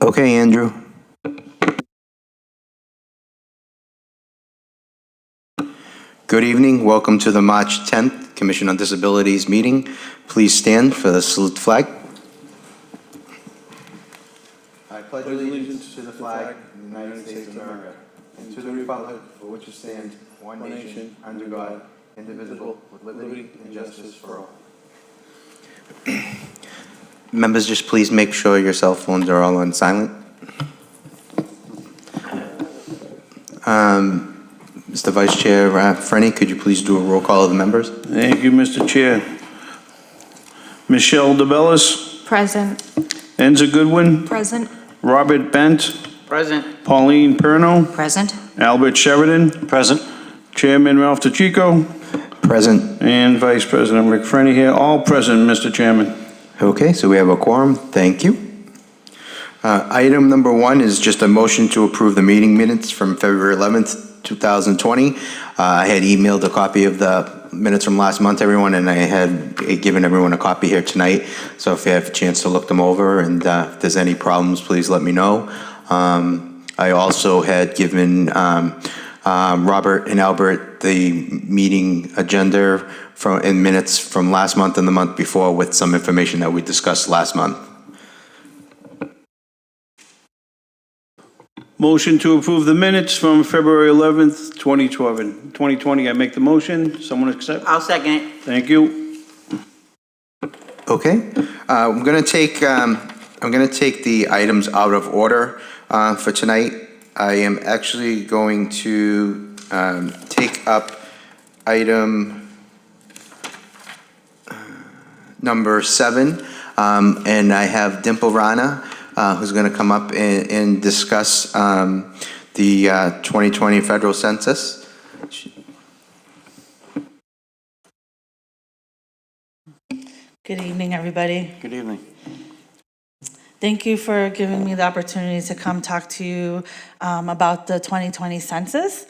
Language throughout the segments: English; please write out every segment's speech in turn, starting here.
Okay, Andrew. Good evening. Welcome to the March 10th Commission on Disabilities meeting. Please stand for the salute flag. I pledge allegiance to the flag of the United States of America and to the republic for which it stands, one nation, under God, indivisible, with liberty and justice for all. Members, just please make sure your cell phones are all on silent. Mr. Vice Chair Frenny, could you please do a roll call of the members? Thank you, Mr. Chair. Michelle DeBellis. Present. Enza Goodwin. Present. Robert Bent. Present. Pauline Perno. Present. Albert Sheridan. Present. Chairman Ralph DeChico. Present. And Vice President Rick Frenny here. All present, Mr. Chairman. Okay, so we have a quorum. Thank you. Item number 1 is just a motion to approve the meeting minutes from February 11th, 2020. I had emailed a copy of the minutes from last month, everyone, and I had given everyone a copy here tonight. So if you have a chance to look them over and if there's any problems, please let me know. I also had given Robert and Albert the meeting agenda in minutes from last month and the month before with some information that we discussed last month. Motion to approve the minutes from February 11th, 2020. I make the motion. Someone accept? I'll second it. Thank you. Okay, I'm going to take the items out of order for tonight. I am actually going to take up item number 7, and I have Dimple Rana, who's going to come up and discuss the 2020 federal census. Good evening, everybody. Good evening. Thank you for giving me the opportunity to come talk to you about the 2020 census.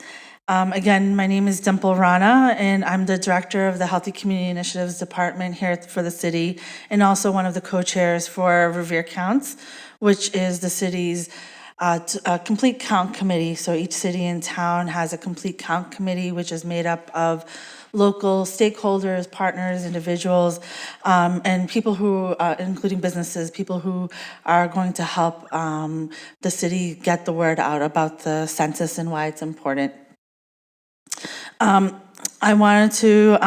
Again, my name is Dimple Rana, and I'm the director of the Healthy Community Initiatives Department here for the city, and also one of the co-chairs for Revere Counts, which is the city's complete count committee. So each city and town has a complete count committee, which is made up of local stakeholders, partners, individuals, and people who, including businesses, people who are going to help the city get the word out about the census and why it's important. I wanted to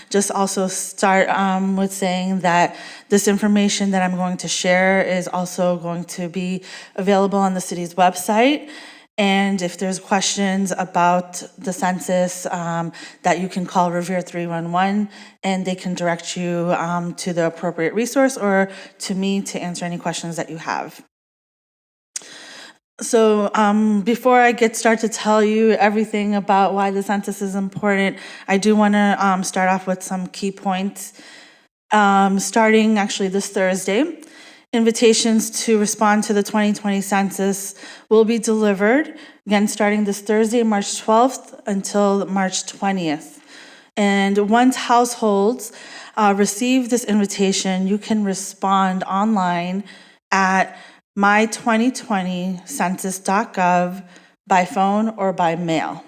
just also start with saying that this information that I'm going to share is also going to be available on the city's website. And if there's questions about the census, that you can call Revere 311 and they can direct you to the appropriate resource or to me to answer any questions that you have. So before I start to tell you everything about why the census is important, I do want to start off with some key points. Starting actually this Thursday, invitations to respond to the 2020 census will be delivered, again, starting this Thursday, March 12th until March 20th. And once households receive this invitation, you can respond online at my2020census.gov by phone or by mail.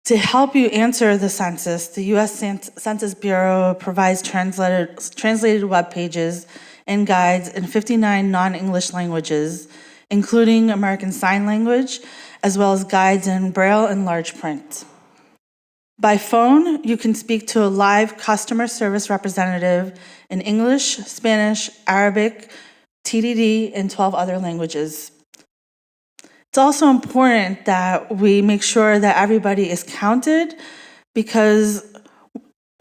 To help you answer the census, the U.S. Census Bureau provides translated web pages and guides in 59 non-English languages, including American Sign Language, as well as guides in Braille and large print. By phone, you can speak to a live customer service representative in English, Spanish, Arabic, TDD, and 12 other languages. It's also important that we make sure that everybody is counted because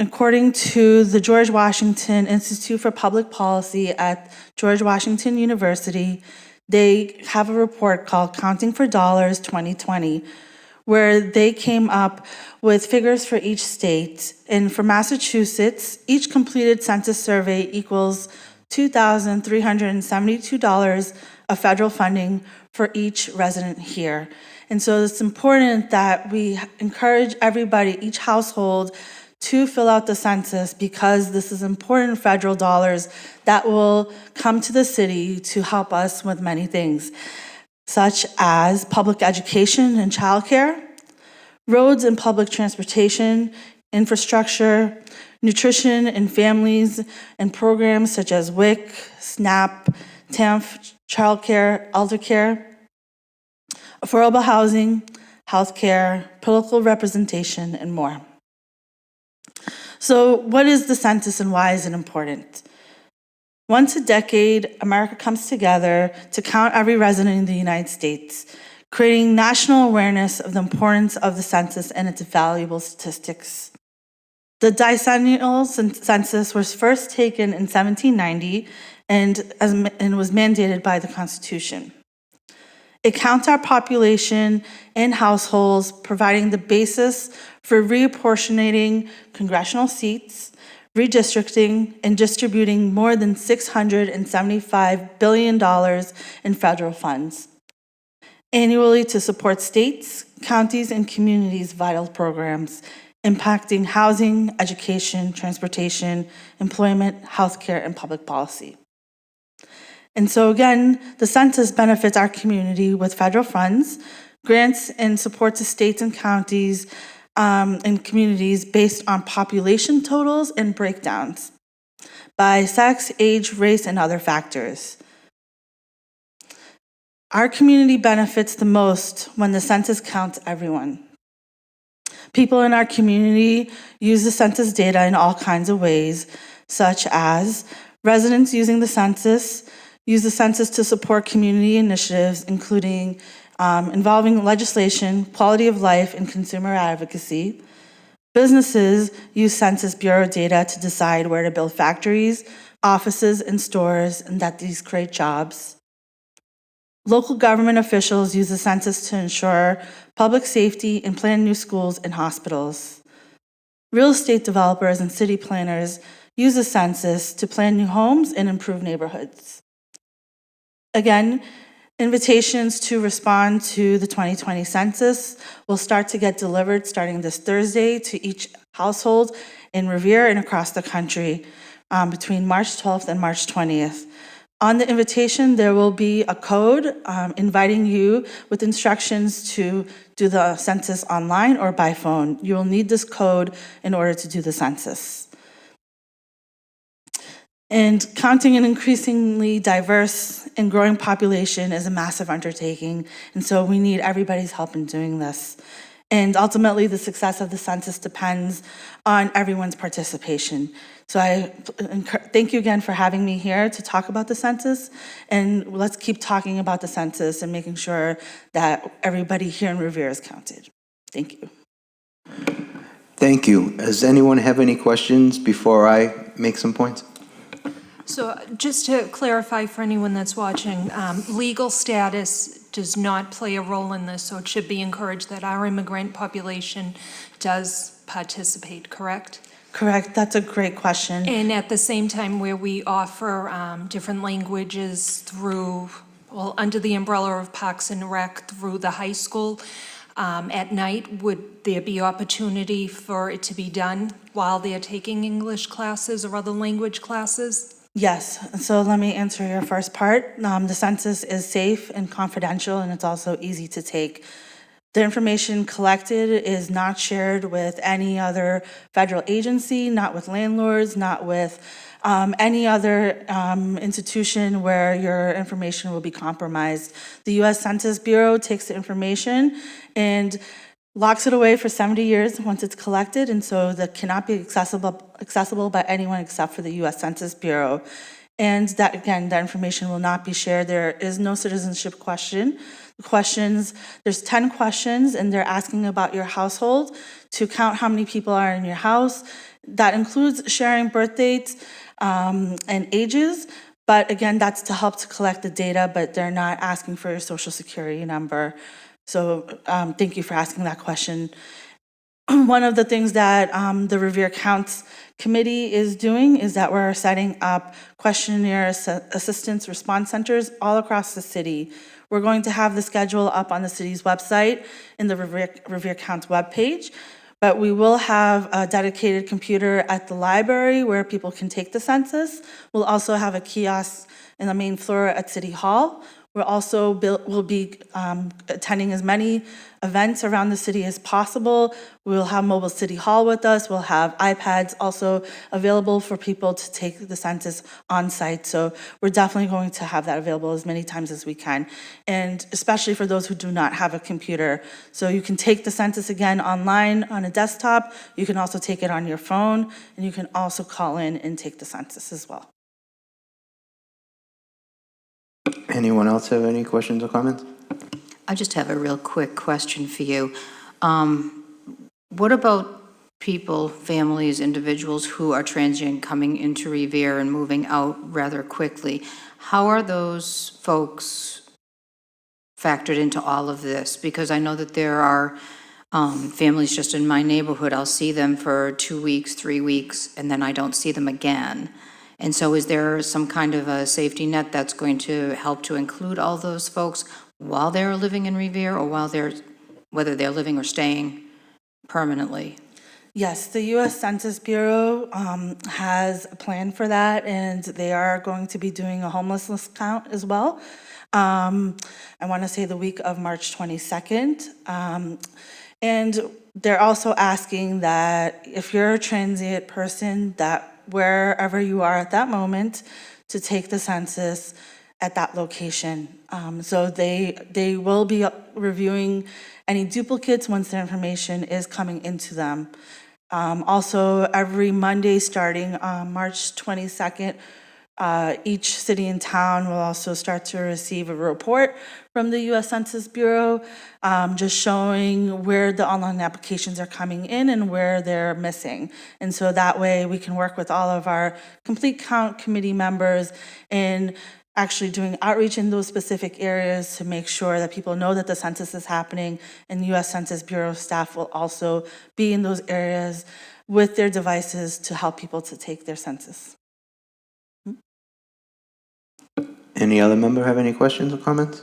according to the George Washington Institute for Public Policy at George Washington University, they have a report called Counting for Dollars 2020, where they came up with figures for each state. And for Massachusetts, each completed census survey equals $2,372 of federal funding for each resident here. And so it's important that we encourage everybody, each household, to fill out the census because this is important federal dollars that will come to the city to help us with many things, such as public education and childcare, roads and public transportation, infrastructure, nutrition and families, and programs such as WIC, SNAP, TAMF, childcare, elder care, affordable housing, healthcare, political representation, and more. So what is the census and why is it important? Once a decade, America comes together to count every resident in the United States, creating national awareness of the importance of the census and its valuable statistics. The decennial census was first taken in 1790 and was mandated by the Constitution. It counts our population and households, providing the basis for reapportioning congressional seats, redistricting, and distributing more than $675 billion in federal funds annually to support states, counties, and communities' vital programs impacting housing, education, transportation, employment, healthcare, and public policy. And so again, the census benefits our community with federal funds, grants, and support to states and counties and communities based on population totals and breakdowns by sex, age, race, and other factors. Our community benefits the most when the census counts everyone. People in our community use the census data in all kinds of ways, such as residents using the census use the census to support community initiatives, including involving legislation, quality of life, and consumer advocacy. Businesses use Census Bureau data to decide where to build factories, offices, and stores, and that these create jobs. Local government officials use the census to ensure public safety and plan new schools and hospitals. Real estate developers and city planners use the census to plan new homes and improve neighborhoods. Again, invitations to respond to the 2020 census will start to get delivered starting this Thursday to each household in Revere and across the country between March 12th and March 20th. On the invitation, there will be a code inviting you with instructions to do the census online or by phone. You will need this code in order to do the census. And counting an increasingly diverse and growing population is a massive undertaking, and so we need everybody's help in doing this. And ultimately, the success of the census depends on everyone's participation. So I thank you again for having me here to talk about the census, and let's keep talking about the census and making sure that everybody here in Revere is counted. Thank you. Thank you. Does anyone have any questions before I make some points? So just to clarify for anyone that's watching, legal status does not play a role in this, so it should be encouraged that our immigrant population does participate, correct? Correct. That's a great question. And at the same time, where we offer different languages through, well, under the umbrella of Parks and Rec through the high school, at night, would there be opportunity for it to be done while they're taking English classes or other language classes? Yes, so let me answer your first part. The census is safe and confidential, and it's also easy to take. The information collected is not shared with any other federal agency, not with landlords, not with any other institution where your information will be compromised. The U.S. Census Bureau takes the information and locks it away for 70 years once it's collected, and so that cannot be accessible by anyone except for the U.S. Census Bureau. And that, again, that information will not be shared. There is no citizenship question. There's 10 questions, and they're asking about your household to count how many people are in your house. That includes sharing birth dates and ages, but again, that's to help to collect the data, but they're not asking for your social security number. So thank you for asking that question. One of the things that the Revere Counts Committee is doing is that we're setting up questionnaire assistance response centers all across the city. We're going to have the schedule up on the city's website in the Revere Counts webpage. But we will have a dedicated computer at the library where people can take the census. We'll also have a kiosk in the main floor at City Hall. We'll be attending as many events around the city as possible. We'll have Mobile City Hall with us. We'll have iPads also available for people to take the census on site. So we're definitely going to have that available as many times as we can. And especially for those who do not have a computer. So you can take the census again online on a desktop. You can also take it on your phone, and you can also call in and take the census as well. Anyone else have any questions or comments? I just have a real quick question for you. What about people, families, individuals who are transient coming into Revere and moving out rather quickly? How are those folks factored into all of this? Because I know that there are families just in my neighborhood, I'll see them for 2 weeks, 3 weeks, and then I don't see them again. And so is there some kind of a safety net that's going to help to include all those folks while they're living in Revere, or whether they're living or staying permanently? Yes, the U.S. Census Bureau has a plan for that, and they are going to be doing a homelessness count as well. I want to say the week of March 22nd. And they're also asking that if you're a transient person, that wherever you are at that moment, to take the census at that location. So they will be reviewing any duplicates once their information is coming into them. Also, every Monday starting on March 22nd, each city and town will also start to receive a report from the U.S. Census Bureau, just showing where the online applications are coming in and where they're missing. And so that way we can work with all of our complete count committee members in actually doing outreach in those specific areas to make sure that people know that the census is happening, and U.S. Census Bureau staff will also be in those areas with their devices to help people to take their census. Any other member have any questions or comments?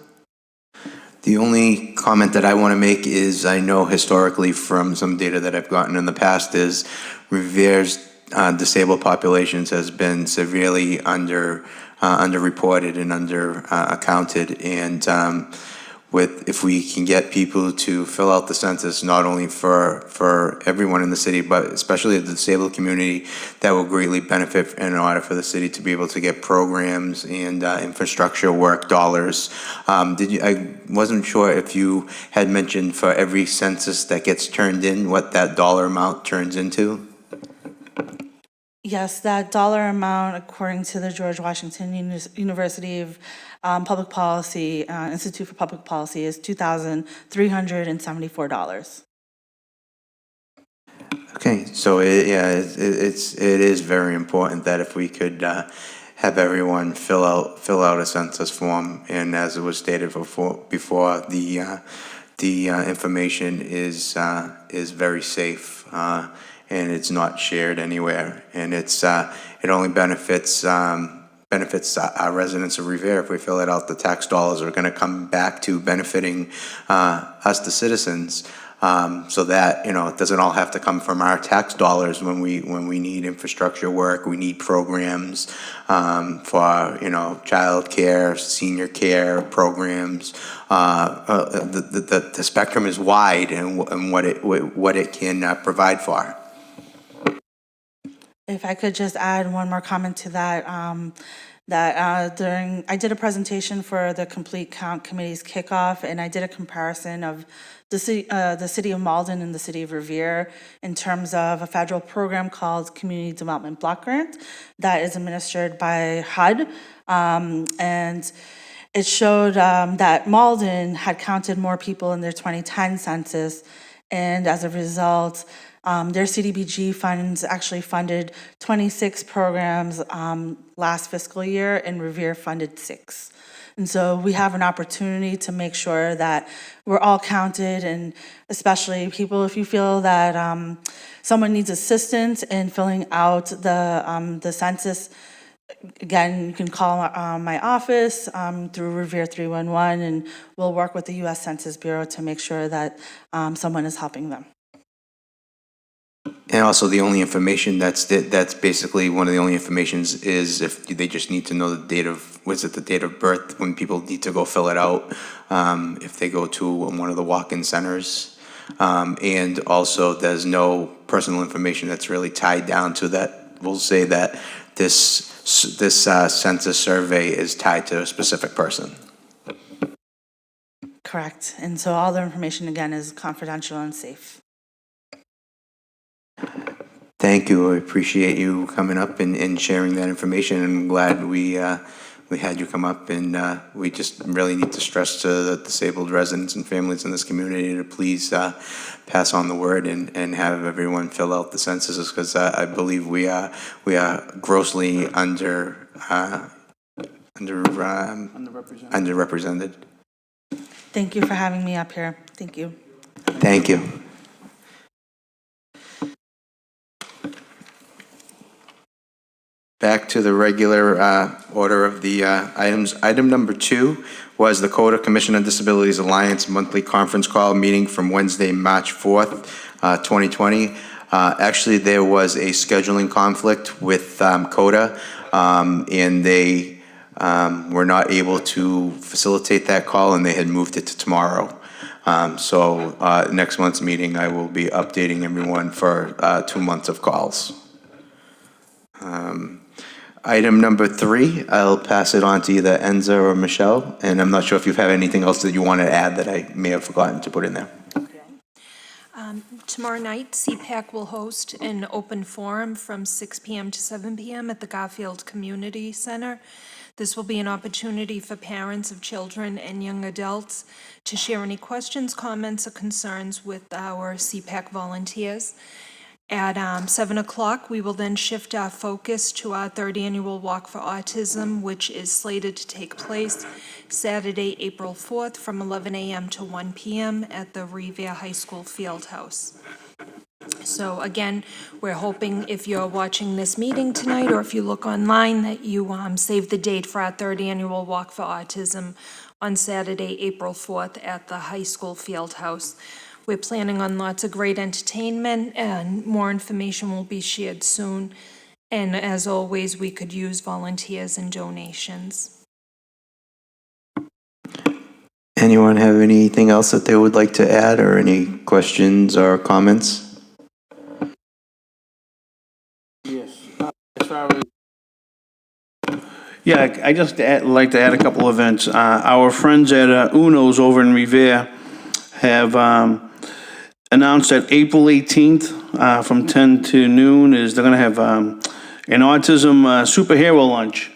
The only comment that I want to make is I know historically from some data that I've gotten in the past is Revere's disabled populations has been severely underreported and accounted, and if we can get people to fill out the census, not only for everyone in the city, but especially the disabled community, that will greatly benefit in order for the city to be able to get programs and infrastructure work dollars. I wasn't sure if you had mentioned for every census that gets turned in, what that dollar amount turns into? Yes, that dollar amount, according to the George Washington University of Public Policy, Institute for Public Policy, is $2,374. Okay, so it is very important that if we could have everyone fill out a census form, and as it was stated before, the information is very safe, and it's not shared anywhere, and it only benefits our residents of Revere. If we fill it out, the tax dollars are going to come back to benefiting us, the citizens. So that, it doesn't all have to come from our tax dollars when we need infrastructure work, we need programs for, child care, senior care programs. The spectrum is wide and what it can provide for. If I could just add one more comment to that, I did a presentation for the Complete Count Committee's kickoff, and I did a comparison of the city of Malden and the city of Revere in terms of a federal program called Community Development Block Grant that is administered by HUD, and it showed that Malden had counted more people in their 2010 census, and as a result, their CDBG funds actually funded 26 programs last fiscal year, and Revere funded 6. And so we have an opportunity to make sure that we're all counted, and especially people, if you feel that someone needs assistance in filling out the census, again, you can call my office through Revere 311, and we'll work with the U.S. Census Bureau to make sure that someone is helping them. And also, the only information that's basically one of the only informations is if they just need to know the date of, was it the date of birth when people need to go fill it out, if they go to one of the walk-in centers. And also, there's no personal information that's really tied down to that. We'll say that this census survey is tied to a specific person. Correct. And so all the information, again, is confidential and safe. Thank you. I appreciate you coming up and sharing that information. I'm glad we had you come up, and we just really need to stress to the disabled residents and families in this community to please pass on the word and have everyone fill out the censuses, because I believe we are grossly underrepresented. Thank you for having me up here. Thank you. Thank you. Back to the regular order of the items. Item number 2 was the Coda Commission on Disabilities Alliance monthly conference call meeting from Wednesday, March 4th, 2020. Actually, there was a scheduling conflict with Coda, and they were not able to facilitate that call, and they had moved it to tomorrow. So next month's meeting, I will be updating everyone for 2 months of calls. Item number 3, I'll pass it on to either Enza or Michelle, and I'm not sure if you have anything else that you want to add that I may have forgotten to put in there. Tomorrow night, CPAC will host an open forum from 6 p.m. to 7 p.m. at the Garfield Community Center. This will be an opportunity for parents of children and young adults to share any questions, comments, or concerns with our CPAC volunteers. At 7 o'clock, we will then shift our focus to our third annual Walk for Autism, which is slated to take place Saturday, April 4th, from 11 a.m. to 1 p.m. at the Revere High School Field House. So again, we're hoping if you're watching this meeting tonight, or if you look online, that you save the date for our third annual Walk for Autism on Saturday, April 4th at the high school field house. We're planning on lots of great entertainment, and more information will be shared soon. And as always, we could use volunteers and donations. Anyone have anything else that they would like to add, or any questions or comments? Yes. Yeah, I just like to add a couple events. Our friends at Uno's over in Revere have announced that April 18th from 10 to noon is they're going to have an autism superhero lunch.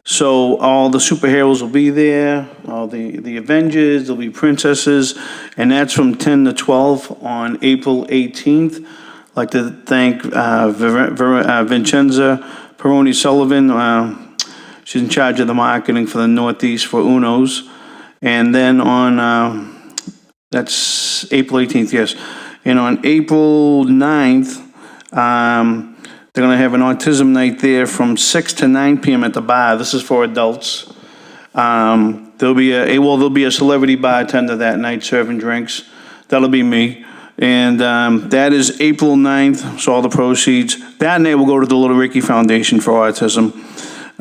So all the superheroes will be there, all the Avengers, there'll be princesses, and that's from 10 to 12 on April 18th. I'd like to thank Vincenza Peroni Sullivan. She's in charge of the marketing for the Northeast for Uno's. And then on, that's April 18th, yes. And on April 9th, they're going to have an autism night there from 6 to 9 p.m. at the bar. This is for adults. There'll be a celebrity bartender that night serving drinks. That'll be me. And that is April 9th, so all the proceeds. That night will go to the Little Ricky Foundation for Autism.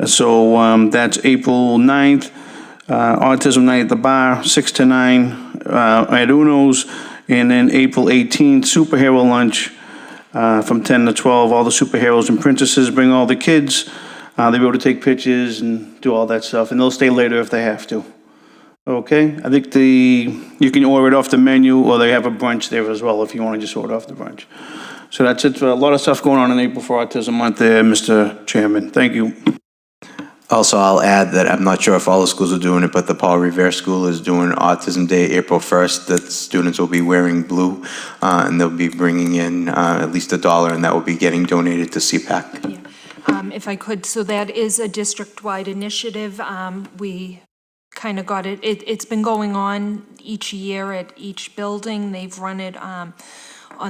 So that's April 9th, Autism Night at the bar, 6 to 9 at Uno's. And then April 18th, Superhero Lunch from 10 to 12. All the superheroes and princesses bring all the kids. They'll be able to take pictures and do all that stuff. And they'll stay later if they have to. Okay, I think you can order it off the menu, or they have a brunch there as well if you want to just order off the brunch. So that's it. A lot of stuff going on in April for Autism Month there, Mr. Chairman. Thank you. Also, I'll add that I'm not sure if all the schools are doing it, but the Paul Revere School is doing Autism Day, April 1st, that students will be wearing blue, and they'll be bringing in at least $1, and that will be getting donated to CPAC. Yeah. If I could, so that is a district-wide initiative. We kind of got it. It's been going on each year at each building. They've run it on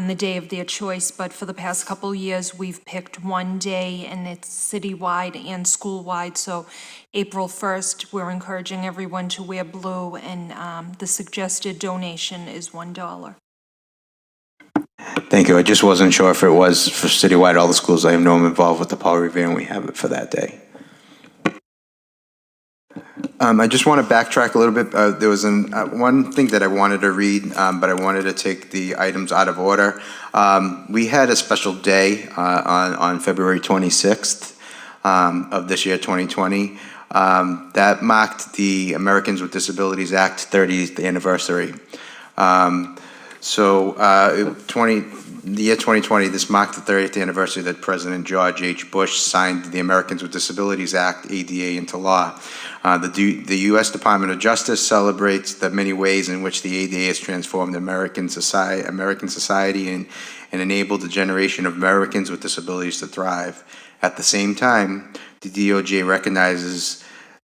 the day of their choice, but for the past couple years, we've picked one day, and it's citywide and school-wide. So April 1st, we're encouraging everyone to wear blue, and the suggested donation is $1. Thank you. I just wasn't sure if it was for citywide, all the schools. I know I'm involved with the Paul Revere, and we have it for that day. I just want to backtrack a little bit. There was one thing that I wanted to read, but I wanted to take the items out of order. We had a special day on February 26th of this year, 2020. That marked the Americans with Disabilities Act 30th anniversary. The year 2020, this marked the 30th anniversary that President George H. Bush signed the Americans with Disabilities Act, ADA, into law. The U.S. Department of Justice celebrates the many ways in which the ADA has transformed American society and enabled a generation of Americans with disabilities to thrive. At the same time, the DOJ recognizes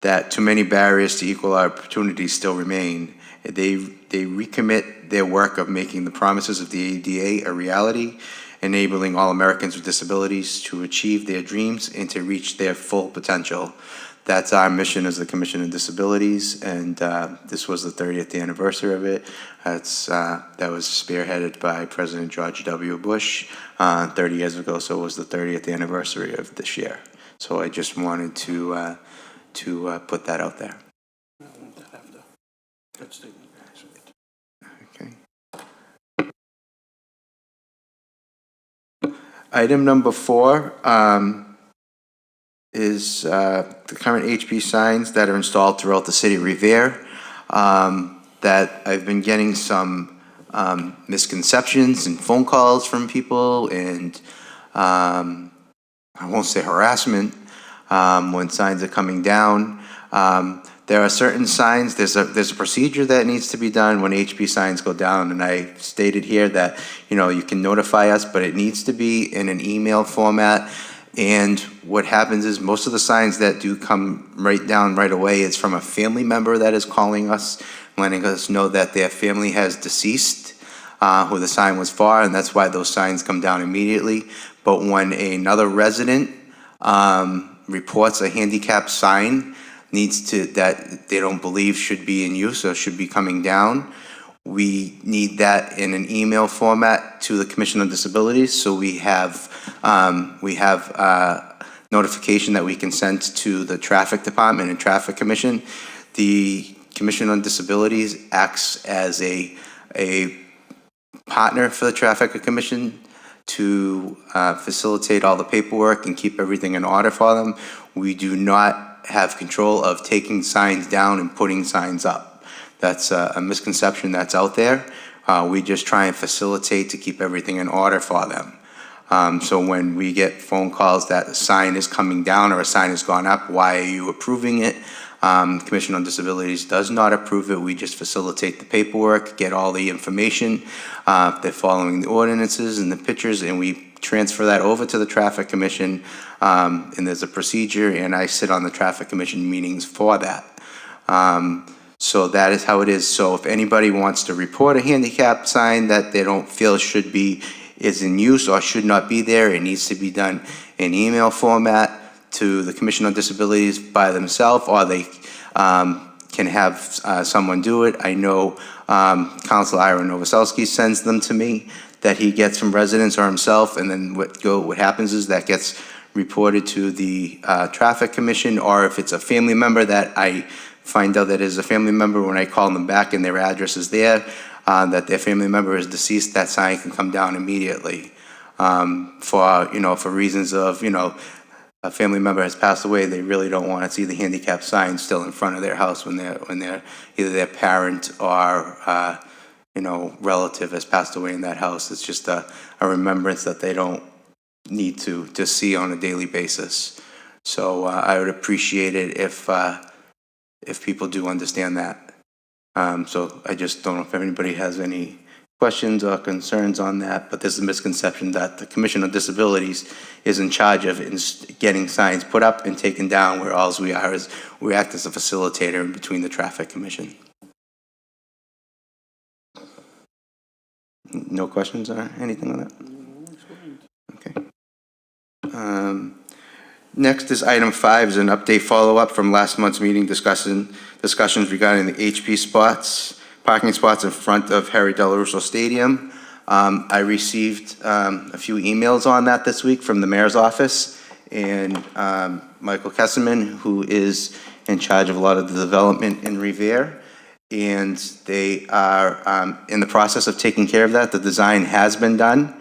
that too many barriers to equal opportunity still remain. They recommit their work of making the promises of the ADA a reality, enabling all Americans with disabilities to achieve their dreams and to reach their full potential. That's our mission as the Commission on Disabilities, and this was the 30th anniversary of it. That was spearheaded by President George W. Bush 30 years ago, so it was the 30th anniversary of this year. So I just wanted to put that out there. Okay. Item number 4 is the current HP signs that are installed throughout the city of Revere. That I've been getting some misconceptions and phone calls from people, and I won't say harassment when signs are coming down. There are certain signs, there's a procedure that needs to be done when HP signs go down, and I stated here that, you can notify us, but it needs to be in an email format. And what happens is most of the signs that do come right down right away is from a family member that is calling us, letting us know that their family has deceased, who the sign was for, and that's why those signs come down immediately. But when another resident reports a handicap sign that they don't believe should be in use or should be coming down, we need that in an email format to the Commission on Disabilities, so we have notification that we can send to the Traffic Department and Traffic Commission. The Commission on Disabilities acts as a partner for the Traffic Commission to facilitate all the paperwork and keep everything in order for them. We do not have control of taking signs down and putting signs up. That's a misconception that's out there. We just try and facilitate to keep everything in order for them. So when we get phone calls that a sign is coming down or a sign has gone up, why are you approving it? Commission on Disabilities does not approve it. We just facilitate the paperwork, get all the information. If they're following the ordinances and the pictures, and we transfer that over to the Traffic Commission, and there's a procedure, and I sit on the Traffic Commission meetings for that. So that is how it is. So if anybody wants to report a handicap sign that they don't feel is in use or should not be there, it needs to be done in email format to the Commission on Disabilities by themselves, or they can have someone do it. I know Councilor Ira Novoselsky sends them to me, that he gets from residents or himself, and then what happens is that gets reported to the Traffic Commission, or if it's a family member that I find out that is a family member, when I call them back and their address is there, that their family member is deceased, that sign can come down immediately. For reasons of, a family member has passed away, they really don't want to see the handicap sign still in front of their house when they're either their parent or relative has passed away in that house. It's just a remembrance that they don't need to see on a daily basis. So I would appreciate it if people do understand that. So I just don't know if anybody has any questions or concerns on that, but there's a misconception that the Commission on Disabilities is in charge of getting signs put up and taken down, where all we are is we act as a facilitator in between the Traffic Commission. No questions or anything on that? Okay. Next is item 5, is an update follow-up from last month's meeting discussions regarding the HP spots, parking spots in front of Harry Del Russo Stadium. I received a few emails on that this week from the mayor's office, and Michael Kesselman, who is in charge of a lot of the development in Revere, and they are in the process of taking care of that. The design has been done.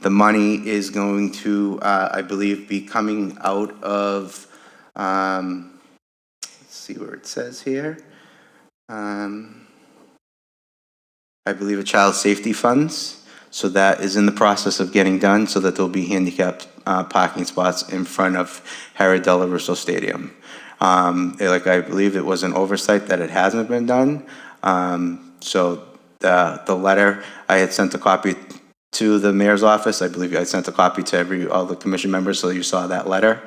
The money is going to, I believe, be coming out of, let's see where it says here. I believe, a child safety funds. So that is in the process of getting done so that there'll be handicapped parking spots in front of Harry Della Russo Stadium. Like, I believe it was an oversight that it hasn't been done. So the letter, I had sent a copy to the mayor's office. I believe I sent a copy to all the commission members, so you saw that letter.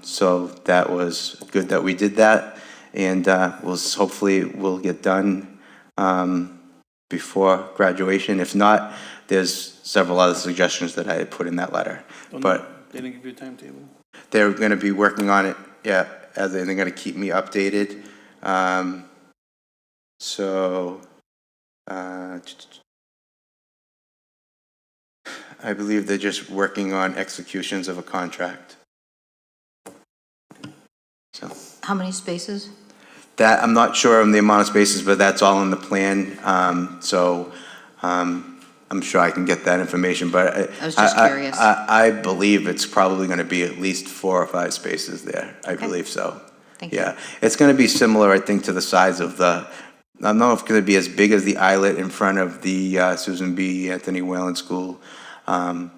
So that was good that we did that, and hopefully we'll get done before graduation. If not, there's several other suggestions that I had put in that letter. But They didn't give you a timetable? they're going to be working on it, yeah, as they're going to keep me updated. So, I believe they're just working on executions of a contract. So How many spaces? that, I'm not sure on the amount of spaces, but that's all in the plan. I'm sure I can get that information, but I was just curious. I believe it's probably going to be at least 4 or 5 spaces there. I believe so. Thank you. Yeah, it's going to be similar, I think, to the size of the, I don't know if it's going to be as big as the islet in front of the Susan B. Anthony Whalen School.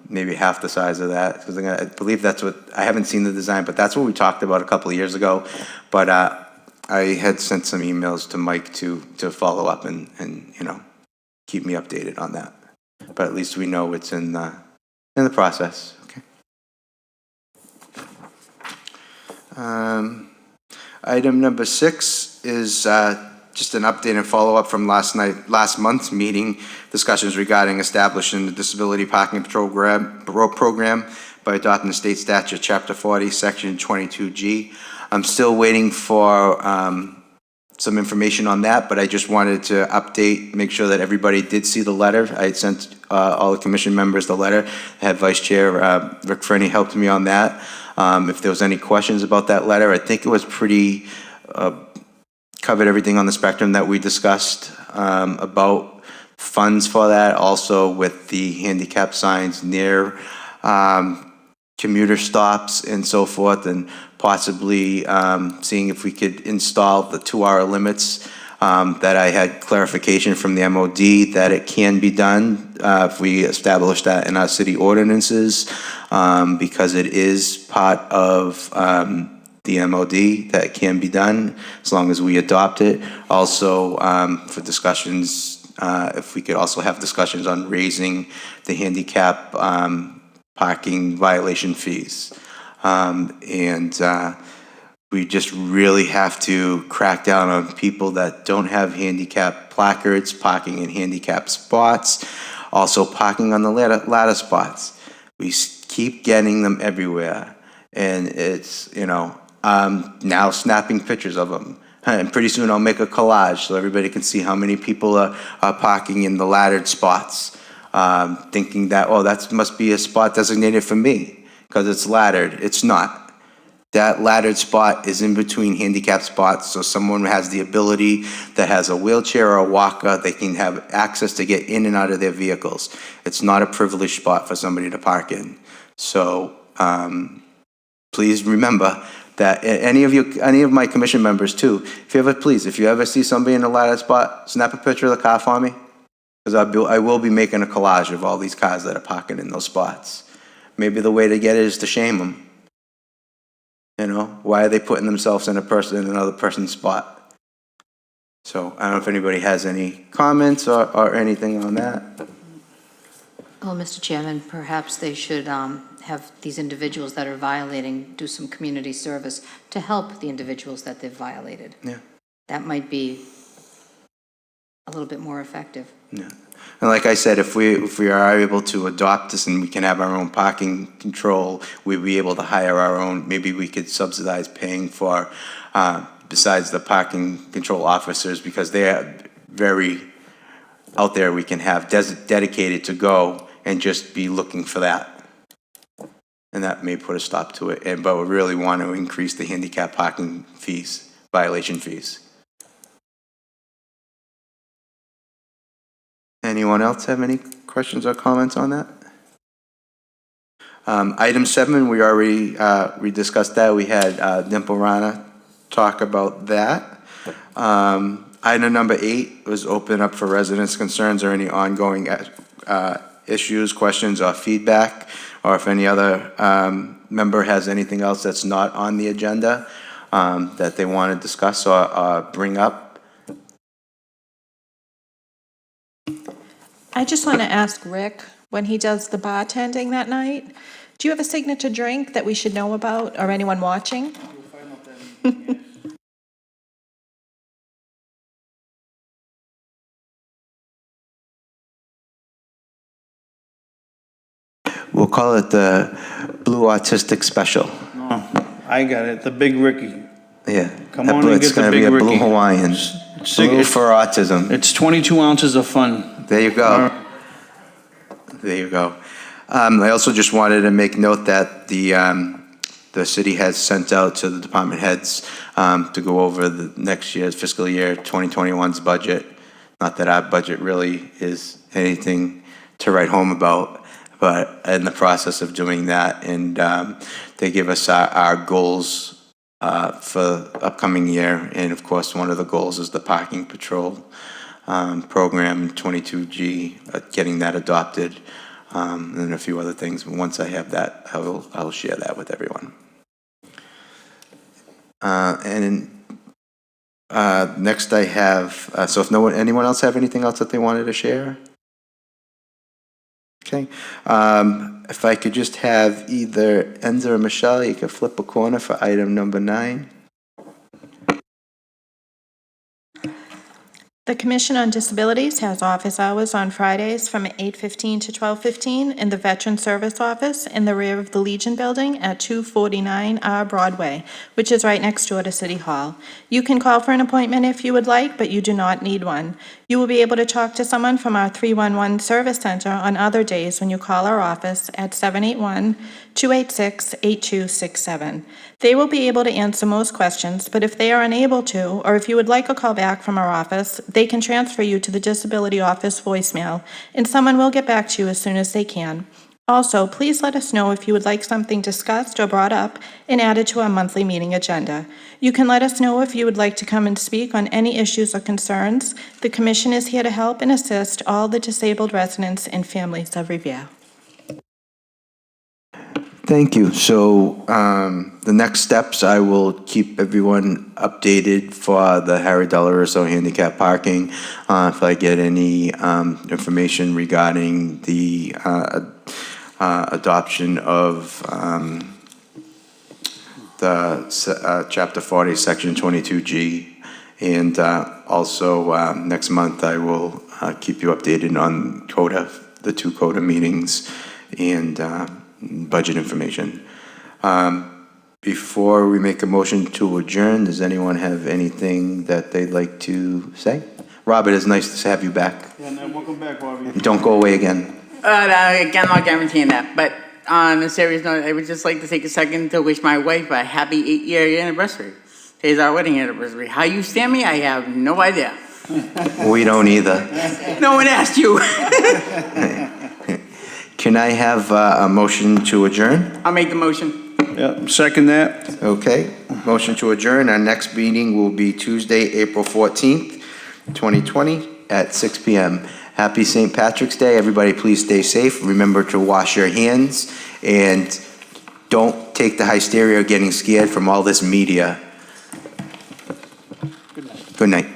Maybe half the size of that, because I believe that's what, I haven't seen the design, but that's what we talked about a couple of years ago. But I had sent some emails to Mike to follow up and keep me updated on that. But at least we know it's in the process. Okay. Item number 6 is just an update and follow-up from last month's meeting, discussions regarding establishing the Disability Parking Program by adopting the state statute, Chapter 40, Section 22G. I'm still waiting for some information on that, but I just wanted to update, make sure that everybody did see the letter. I had sent all the commission members the letter. I had Vice Chair Rick Fernie helped me on that. If there was any questions about that letter, I think it was pretty, covered everything on the spectrum that we discussed about funds for that, also with the handicap signs near commuter stops and so forth, and possibly seeing if we could install the 2-hour limits that I had clarification from the MOD that it can be done if we establish that in our city ordinances, because it is part of the MOD that it can be done as long as we adopt it. Also, for discussions, if we could also have discussions on raising the handicap parking violation fees. We just really have to crack down on people that don't have handicap placards, parking in handicap spots, also parking on the ladder spots. We keep getting them everywhere, and it's, now snapping pictures of them. And pretty soon I'll make a collage so everybody can see how many people are parking in the laddered spots, thinking that, oh, that must be a spot designated for me because it's laddered. It's not. That laddered spot is in between handicap spots, so someone has the ability that has a wheelchair or a walker, they can have access to get in and out of their vehicles. It's not a privileged spot for somebody to park in. So please remember that any of my commission members too, if you ever see somebody in a laddered spot, snap a picture of the car for me, because I will be making a collage of all these cars that are parking in those spots. Maybe the way to get it is to shame them. Why are they putting themselves in another person's spot? So I don't know if anybody has any comments or anything on that. Well, Mr. Chairman, perhaps they should have these individuals that are violating do some community service to help the individuals that they've violated. Yeah. That might be a little bit more effective. Yeah. And like I said, if we are able to adopt this and we can have our own parking control, we'd be able to hire our own, maybe we could subsidize paying for, besides the parking control officers, because they are very out there we can have dedicated to go and just be looking for that. And that may put a stop to it, but we really want to increase the handicap parking fees, violation fees. Anyone else have any questions or comments on that? Item 7, we discussed that. We had Dimple Rana talk about that. Item number 8 was open up for residents' concerns or any ongoing issues, questions, or feedback, or if any other member has anything else that's not on the agenda that they want to discuss or bring up. I just want to ask Rick, when he does the bartending that night, do you have a signature drink that we should know about, or anyone watching? We'll call it the Blue Autistic Special. No, I got it, the Big Ricky. Yeah. Come on and It's get the going to be Big a Blue Ricky. Hawaiian. Blue for autism. It's 22 ounces of fun. There you go. There you go. I also just wanted to make note that the city has sent out to the department heads to go over the next year's fiscal year 2021's budget. Not that our budget really is anything to write home about, but in the process of doing that, and they give us our goals for the upcoming year, and of course one of the goals is the parking patrol program 22G, getting that adopted, and a few other things. Once I have that, I will share that with everyone. Next I have, so if anyone else have anything else that they wanted to share? Okay. If I could just have either Enza or Michelle, you could flip a corner for item number 9. The Commission on Disabilities has office hours on Fridays from 8:15 to 12:15 in the Veteran Service Office in the rear of the Legion Building at 249 R Broadway, which is right next door to City Hall. You can call for an appointment if you would like, but you do not need one. You will be able to talk to someone from our 311 Service Center on other days when you call our office at 781-286-8267. They will be able to answer most questions, but if they are unable to, or if you would like a call back from our office, they can transfer you to the Disability Office voicemail, and someone will get back to you as soon as they can. Also, please let us know if you would like something discussed or brought up and added to our monthly meeting agenda. You can let us know if you would like to come and speak on any issues or concerns. The Commission is here to help and assist all the disabled residents and families of Revere. Thank you. So the next steps, I will keep everyone updated for the Harry Delarusso handicap parking. If I get any information regarding the adoption of the Chapter 40, Section 22G. And also next month, I will keep you updated on CODA, the 2 CODA meetings, and budget information. Before we make a motion to adjourn, does anyone have anything that they'd like to say? Robert, it's nice to have you back. Yeah, no, welcome back, Bobby. Don't go away again. Again, I'm not guaranteeing that, but on a serious note, I would just like to take a second to wish my wife a happy 8-year anniversary. Today's our wedding anniversary. How you stand me, I have no idea. We don't either. No one asked you. Can I have a motion to adjourn? I'll make the motion. Yeah, second that. Okay, motion to adjourn. Our next meeting will be Tuesday, April 14th, 2020 at 6 p.m. Happy St. Patrick's Day. Everybody please stay safe. Remember to wash your hands and don't take the hysteria of getting scared from all this media. Good night.